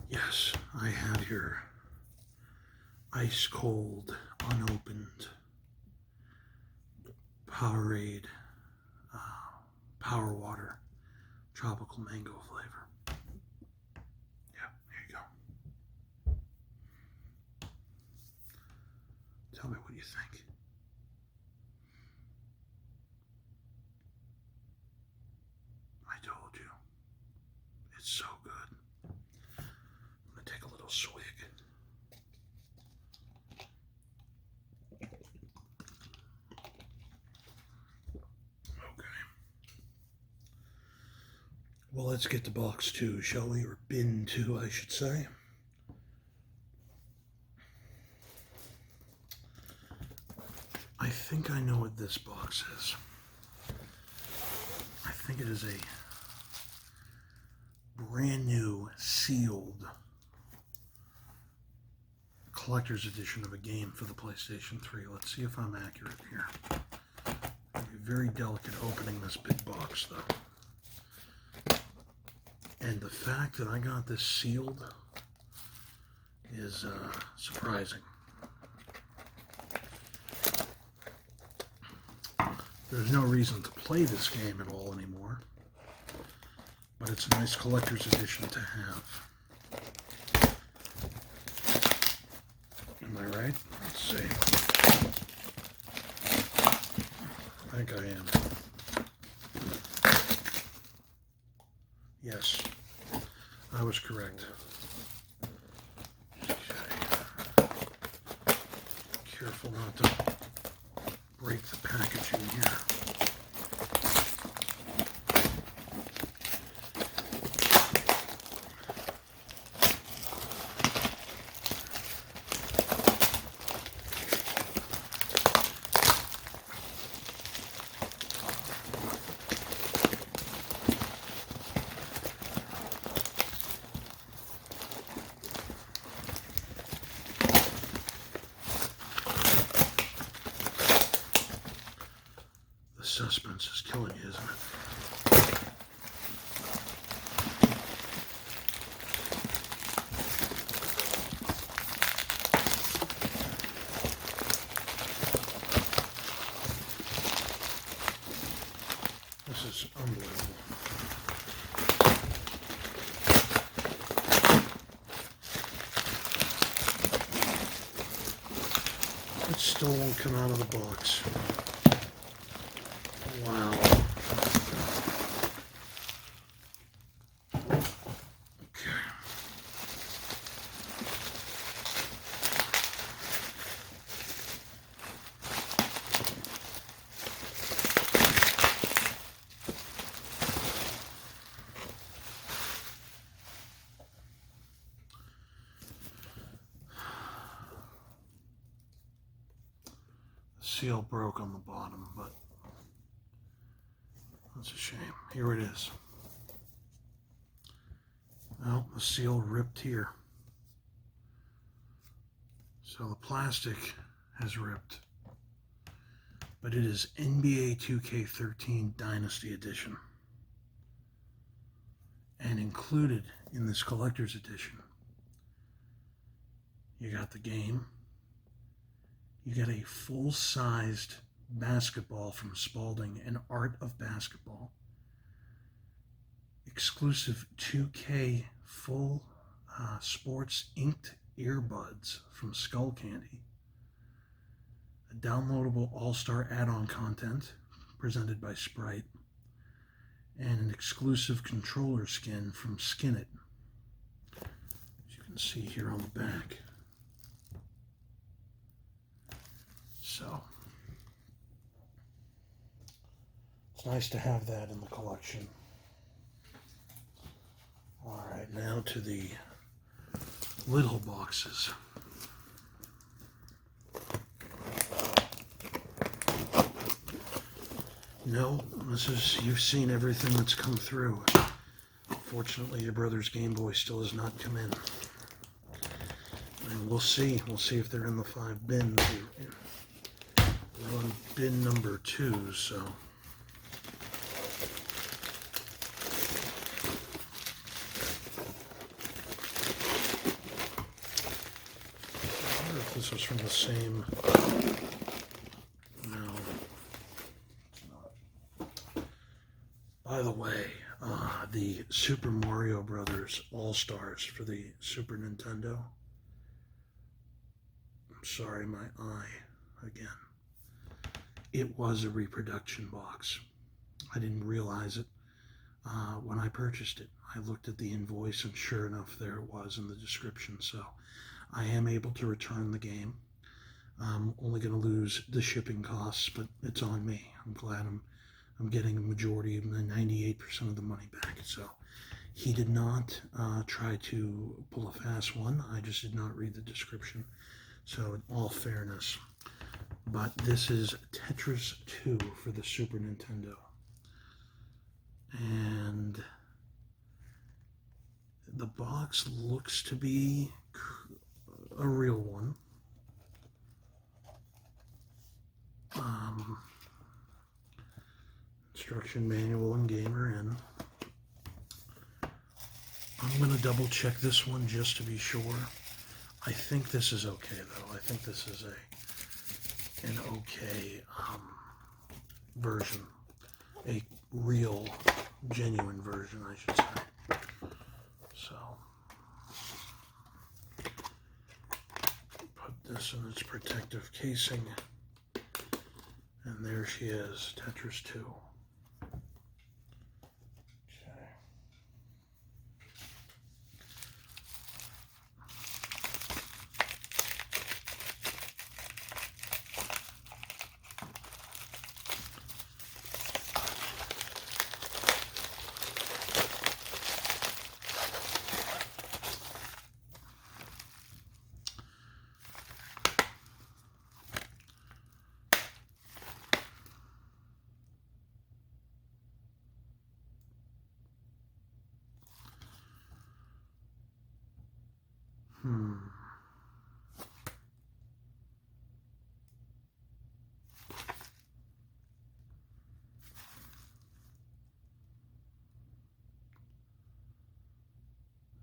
Yes, I have your ice cold, unopened Powerade Power Water tropical mango flavor. Yeah, here you go. Tell me what you think. I told you. It's so good. I'm going to take a little swig. Well, let's get to box 2, shall we? Or bin 2, I should say. I think I know what this box is. I think it is a brand new, sealed collector's edition of a game for the PlayStation 3. Let's see if I'm accurate here. It'll be very delicate opening this big box, though. And the fact that I got this sealed is surprising. There's no reason to play this game at all anymore, but it's a nice collector's edition to have. Am I right? Let's see. I think I am. Yes, I was correct. Okay. Careful not to break the packaging here. Suspense is killing you, isn't it? This is unbelievable. It still won't come out of the box. Wow. Okay. The seal broke on the bottom, but that's a shame. Here it is. Well, the seal ripped here. So the plastic has ripped. But it is NBA 2K13 Dynasty Edition. And included in this collector's edition, you got the game. You get a full-sized basketball from Spalding, An Art of Basketball. Exclusive 2K full sports inked earbuds from Skull Candy. A downloadable all-star add-on content presented by Sprite. And an exclusive controller skin from Skin It. As you can see here on the back. So it's nice to have that in the collection. All right, now to the little boxes. No, you've seen everything that's come through. Fortunately, your brother's Game Boy still has not come in. And we'll see if they're in the 5 bins. We're on bin number 2, so. this was from the same. No. By the way, the Super Mario Brothers All-Stars for the Super Nintendo. I'm sorry, my eye again. It was a reproduction box. I didn't realize it when I purchased it. I looked at the invoice and sure enough there it was in the description. So I am able to return the game. I'm only going to lose the shipping costs, but it's on me. I'm glad I'm getting a majority of the 98% of the money back. So he did not try to pull a fast one. I just did not read the description. So in all fairness, but this is Tetris 2 for the Super Nintendo. And the box looks to be a real one. Instruction manual and gamer in. I'm going to double check this one just to be sure. I think this is okay though. I think this is an okay version. A real, genuine version, I should say. So, put this in its protective casing. And there she is, Tetris 2.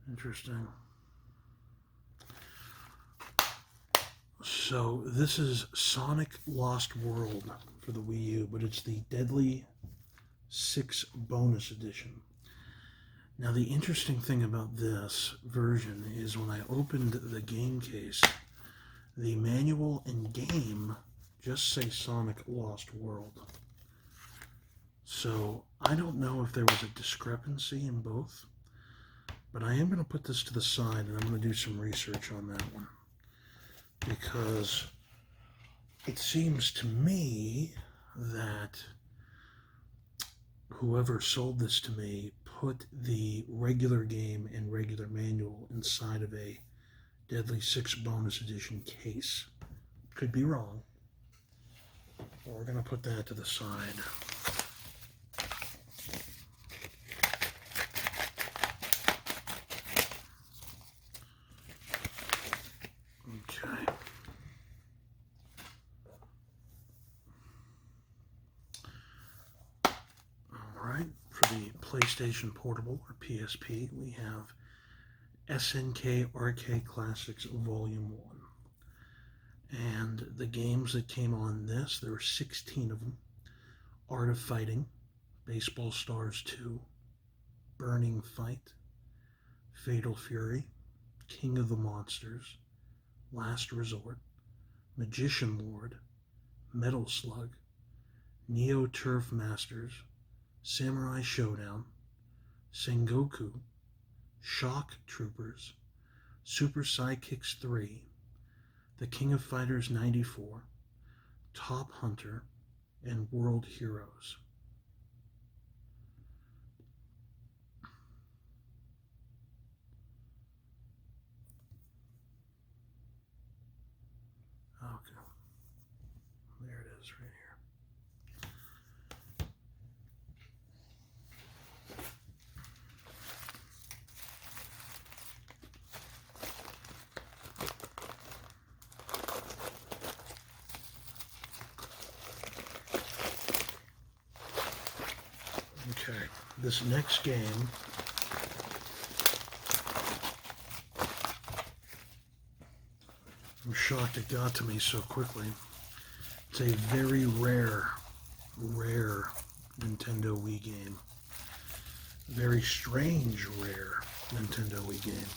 Interesting. So this is Sonic Lost World for the Wii U, but it's the Deadly 6 Bonus Edition. Now the interesting thing about this version is when I opened the game case, the manual and game just say Sonic Lost World. So I don't know if there was a discrepancy in both, but I am going to put this to the side and I'm going to do some research on that one, because it seems to me that whoever sold this to me put the regular game and regular manual inside of a Deadly 6 Bonus Edition case. Could be wrong. But we're going to put that to the side. Okay. All right. For the PlayStation Portable, or PSP, we have SNK Arcade Classics Volume 1. And the games that came on this, there were 16 of them. Art of Fighting, Baseball Stars 2, Burning Fight, Fatal Fury, King of the Monsters, Last Resort, Magician Lord, Metal Slug, Neo Turf Masters, Samurai Showdown, Sengoku, Shock Troopers, Super Sidekicks 3, The King of Fighters 94, Top Hunter, and World Heroes. Okay. There it is right here. Okay, this next game I'm shocked it got to me so quickly. It's a very rare Nintendo Wii game. Very strange, rare Nintendo Wii game.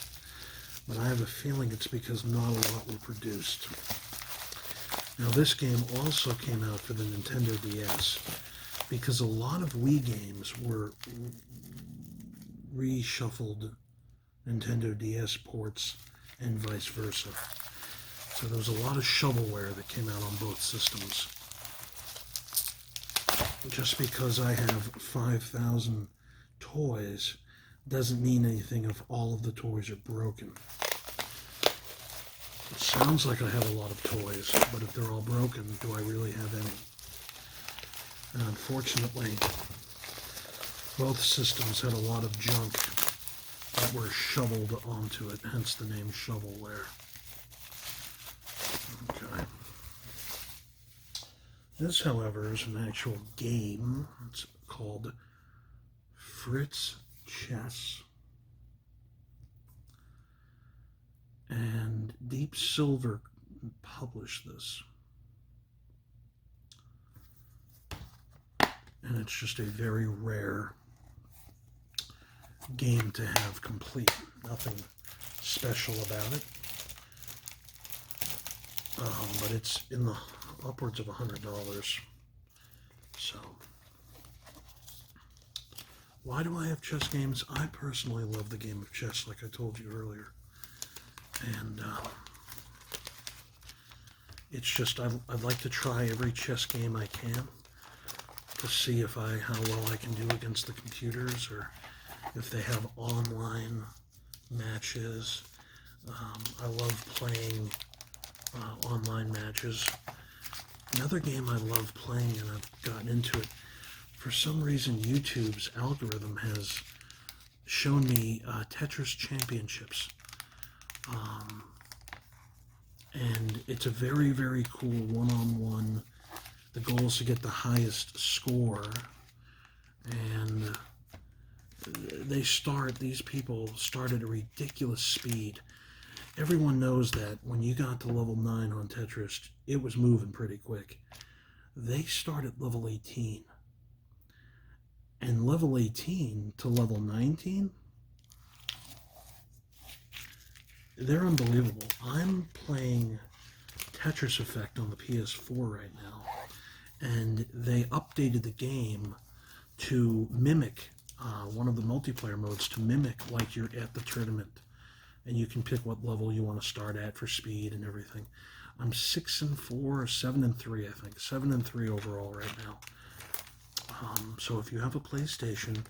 But I have a feeling it's because not a lot were produced. Now this game also came out for the Nintendo DS because a lot of Wii games were reshuffled Nintendo DS ports and vice versa. So there was a lot of shovelware that came out on both systems. Just because I have 5,000 toys doesn't mean anything if all of the toys are broken. It sounds like I have a lot of toys, but if they're all broken, do I really have any? And unfortunately, both systems had a lot of junk that were shoveled onto it, hence the name shovelware. Okay. This, however, is an actual game. It's called Fritz Chess. And Deep Silver published this. And it's just a very rare game to have complete. Nothing special about it. But it's in the upwards of $100. So, why do I have chess games? I personally love the game of chess, like I told you earlier. And it's just, I'd like to try every chess game I can to see if how well I can do against the computers, or if they have online matches. I love playing online matches. Another game I love playing, and I've gotten into it, for some reason YouTube's algorithm has shown me Tetris Championships. And it's a very, very cool one-on-one. The goal is to get the highest score, and these people start at a ridiculous speed. Everyone knows that when you got to level 9 on Tetris, it was moving pretty quick. They start at level 18. And level 18 to level 19, they're unbelievable. I'm playing Tetris Effect on the PS4 right now, and they updated the game to mimic one of the multiplayer modes, to mimic like you're at the tournament, and you can pick what level you want to start at for speed and everything. I'm 6-4 or 7-3, I think. 7-3 overall right now. So if you have a PlayStation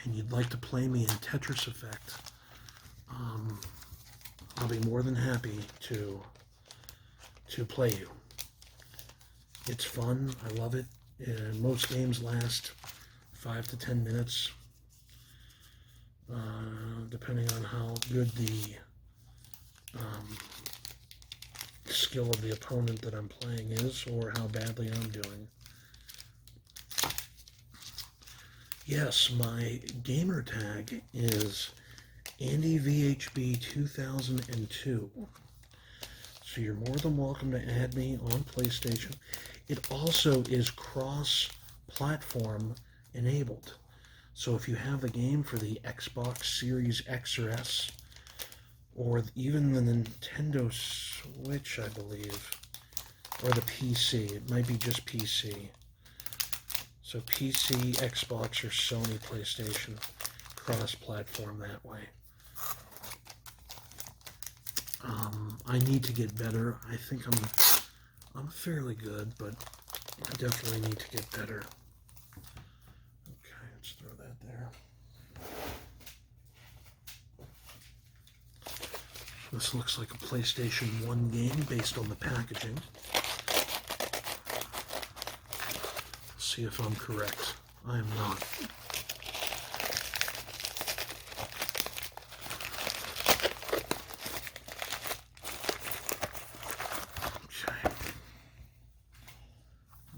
and you'd like to play me in Tetris Effect, I'll be more than happy to play you. It's fun. I love it. Most games last 5 to 10 minutes, depending on how good the skill of the opponent that I'm playing is, or how badly I'm doing. Yes, my gamer tag is AndyVHB2002. So you're more than welcome to add me on PlayStation. It also is cross-platform enabled. So if you have the game for the Xbox Series X or S, or even the Nintendo Switch, I believe, or the PC, it might be just PC. So PC, Xbox, or Sony PlayStation, cross-platform that way. I need to get better. I think I'm fairly good, but I definitely need to get better. Okay, let's throw that there. This looks like a PlayStation 1 game based on the packaging. Let's see if I'm correct. I am not.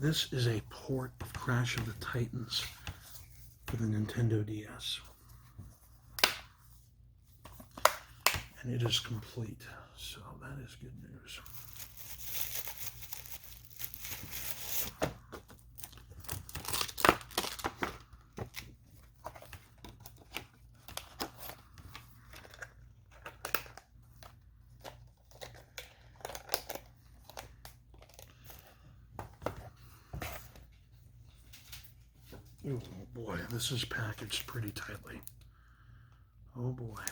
This is a port of Crash of the Titans for the Nintendo DS. And it is complete, so that is good news. Oh boy, this is packaged pretty tightly. Oh boy.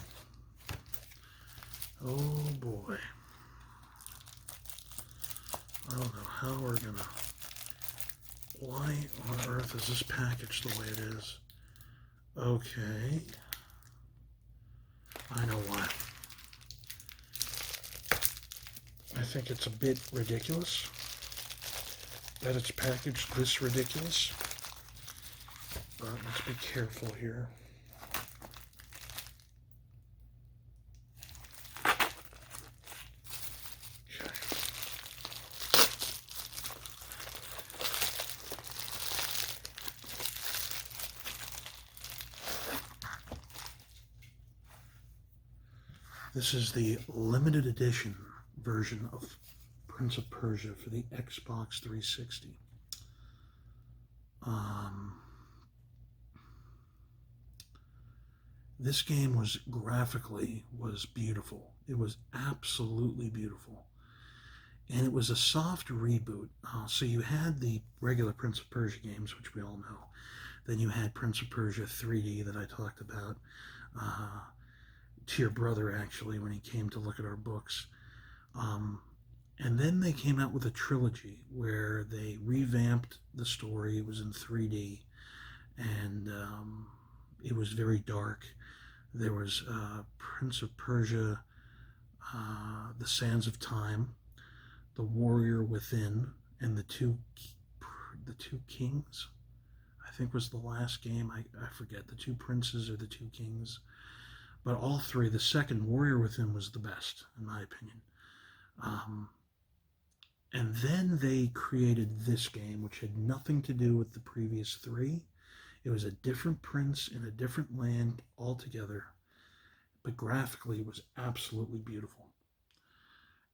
Oh boy. I don't know how we're gonna... Why on earth is this packaged the way it is? Okay. I know why. I think it's a bit ridiculous that it's packaged this ridiculous. But let's be careful here. Okay. This is the limited edition version of Prince of Persia for the Xbox 360. This game was graphically beautiful. It was absolutely beautiful. And it was a soft reboot. So you had the regular Prince of Persia games, which we all know. Then you had Prince of Persia 3D that I talked about to your brother, actually, when he came to look at our books. And then they came out with a trilogy where they revamped the story. It was in 3D. And it was very dark. There was Prince of Persia, The Sands of Time, The Warrior Within, and the two Kings, I think was the last game. I forget, the two princes or the two kings. But all three, the second, Warrior Within, was the best, in my opinion. And then they created this game, which had nothing to do with the previous three. It was a different prince in a different land altogether, but graphically it was absolutely beautiful.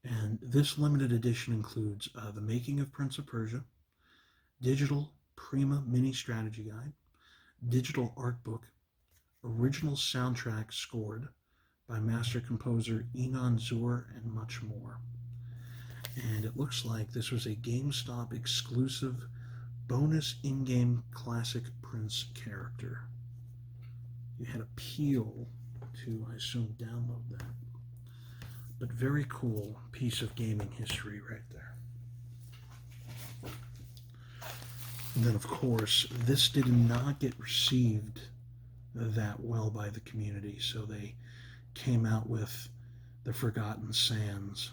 And this limited edition includes the making of Prince of Persia, digital Prima mini strategy guide, digital art book, original soundtrack scored by master composer Enon Zur, and much more. And it looks like this was a GameStop exclusive bonus in-game classic Prince character. You had a peel to, I assume, download that. But very cool piece of gaming history right there. And then, of course, this did not get received that well by the community, so they came out with The Forgotten Sands,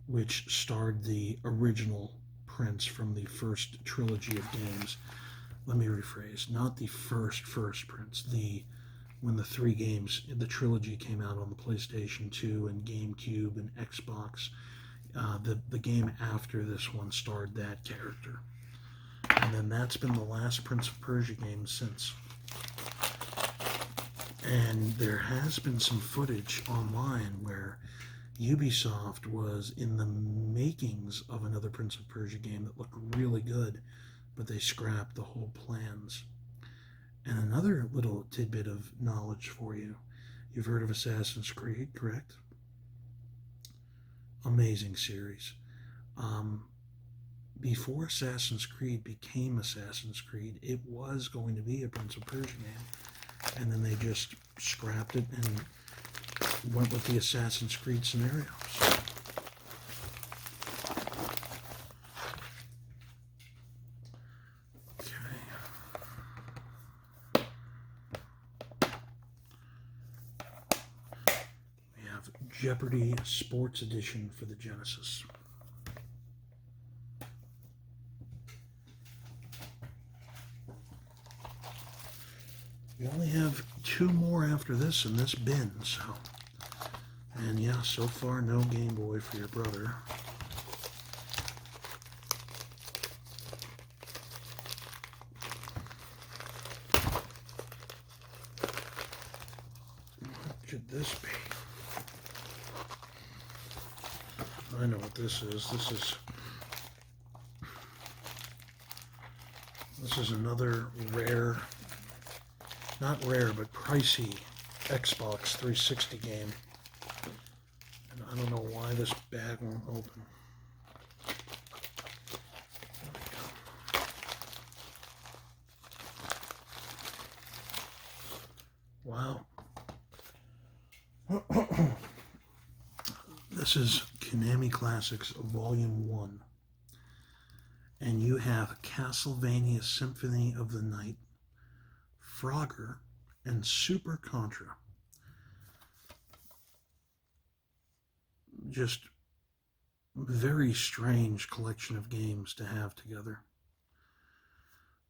which starred the original Prince from the first trilogy of games. Let me rephrase, not the first Prince, when the three games, the trilogy came out on the PlayStation 2 and GameCube and Xbox, the game after this one starred that character. And then that's been the last Prince of Persia game since. And there has been some footage online where Ubisoft was in the makings of another Prince of Persia game that looked really good, but they scrapped the whole plans. And another little tidbit of knowledge for you. You've heard of Assassin's Creed, correct? Amazing series. Before Assassin's Creed became Assassin's Creed, it was going to be a Prince of Persia game. And then they just scrapped it and went with the Assassin's Creed scenarios. Jeopardy Sports Edition for the Genesis. We only have two more after this in this bin, so. And yeah, so far no Game Boy for your brother. could this be? I know what this is. This is another rare, not rare, but pricey Xbox 360 game. And I don't know why this bag won't open. Wow. This is Konami Classics Volume 1. And you have Castlevania Symphony of the Night, Frogger, and Super Contra. Just very strange collection of games to have together.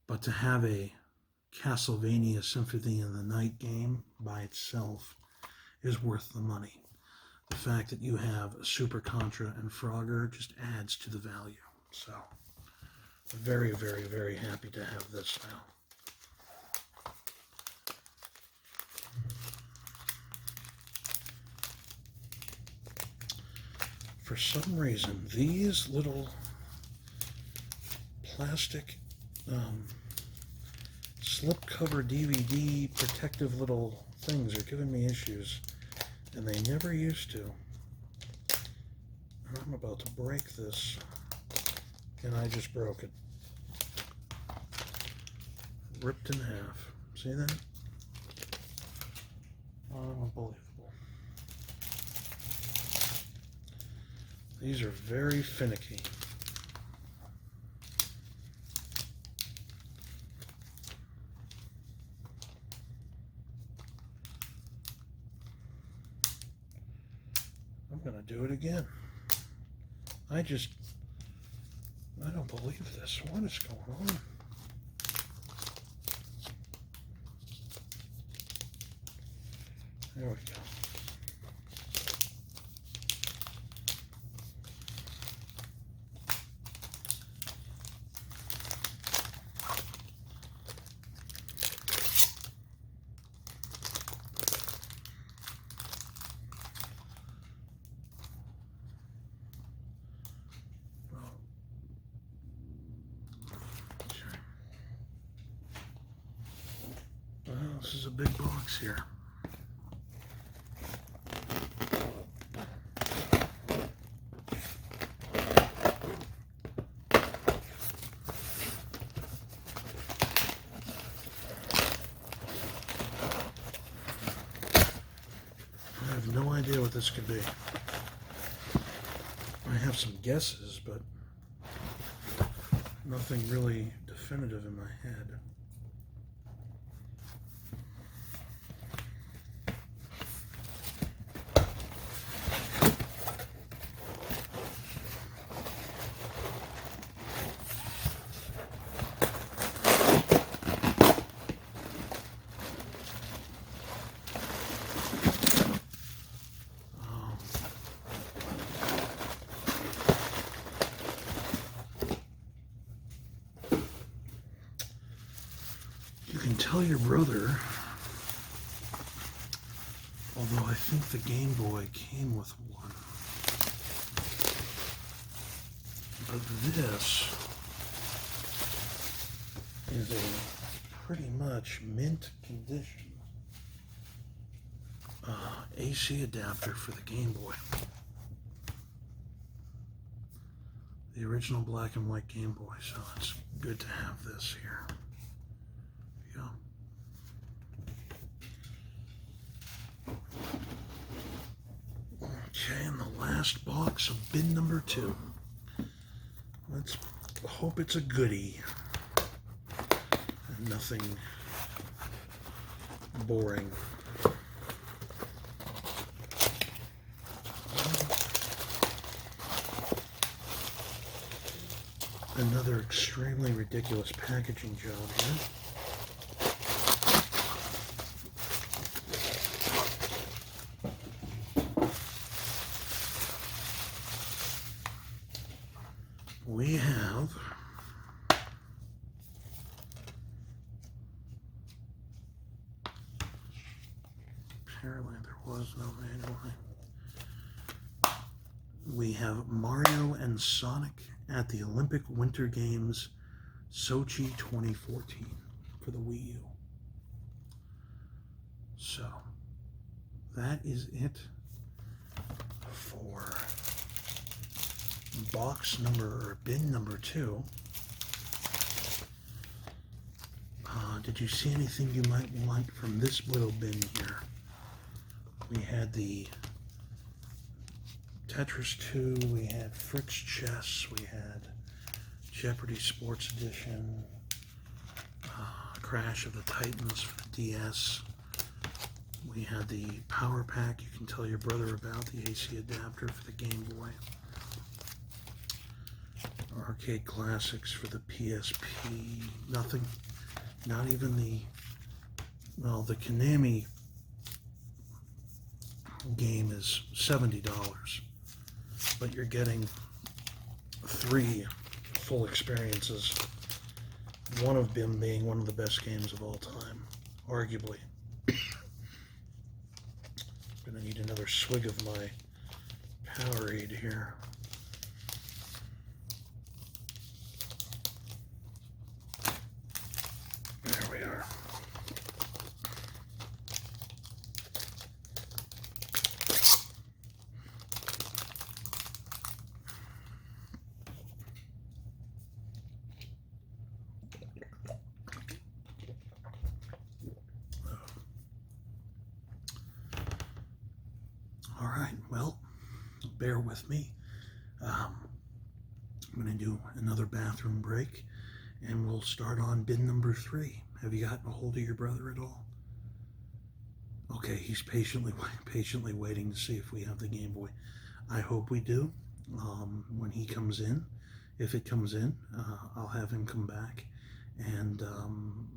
But to have a Castlevania Symphony of the Night game by itself is worth the money. The fact that you have Super Contra and Frogger just adds to the value. So, very, very, very happy to have this now. For some reason, these little plastic slipcover DVD protective little things are giving me issues, and they never used to. And I'm about to break this, and I just broke it. Ripped in half. See that? Unbelievable. These are very finicky. I'm going to do it again. I don't believe this. What is going on? There we go. This is a big box here. I have no idea what this could be. I have some guesses, but nothing really definitive in my head. Tell your brother, although I think the Game Boy came with one, but this is a pretty much mint condition AC adapter for the Game Boy. The original black and white Game Boy, so it's good to have this here. Yeah. Okay, and the last box of bin number 2. Let's hope it's a goodie. And nothing boring. Another extremely ridiculous packaging job here. We have apparently manually. There was no manually. We have Mario and Sonic at the Olympic Winter Games Sochi 2014 for the Wii U. So, that is it for bin number 2. Did you see anything you might want from this little bin here? We had the Tetris 2, we had Fritz Chess, we had Jeopardy Sports Edition, Crash of the Titans for the DS. We had the Power Pack you can tell your brother about, the AC adapter for the Game Boy. Arcade Classics for the PSP. Nothing. Not even the Konami game is $70, but you're getting 3 full experiences, one of them being one of the best games of all time, arguably. I'm gonna need another swig of my Powerade here. There we are. All right, well, bear with me. I'm going to do another bathroom break, and we'll start on bin number 3. Have you gotten a hold of your brother at all? Okay, he's patiently waiting to see if we have the Game Boy. I hope we do. When he comes in, if it comes in, I'll have him come back. And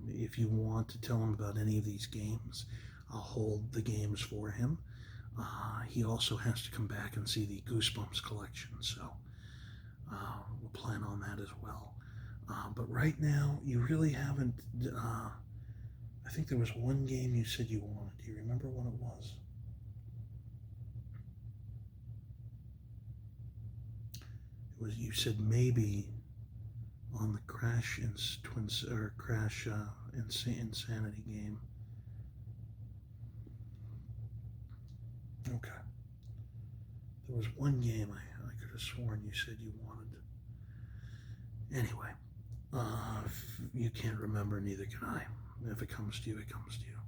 if you want to tell him about any of these games, I'll hold the games for him. He also has to come back and see the Goosebumps collection, so we'll plan on that as well. But right now, you really haven't. I think there was one game you said you wanted. Do you remember what it was? You said maybe on the Crash Insanity game. Okay. There was one game I could have sworn you said you wanted. Anyway, if you can't remember, neither can I. If it comes to you, it comes to you.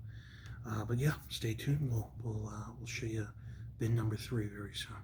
But yeah, stay tuned. We'll show you bin number 3 very soon.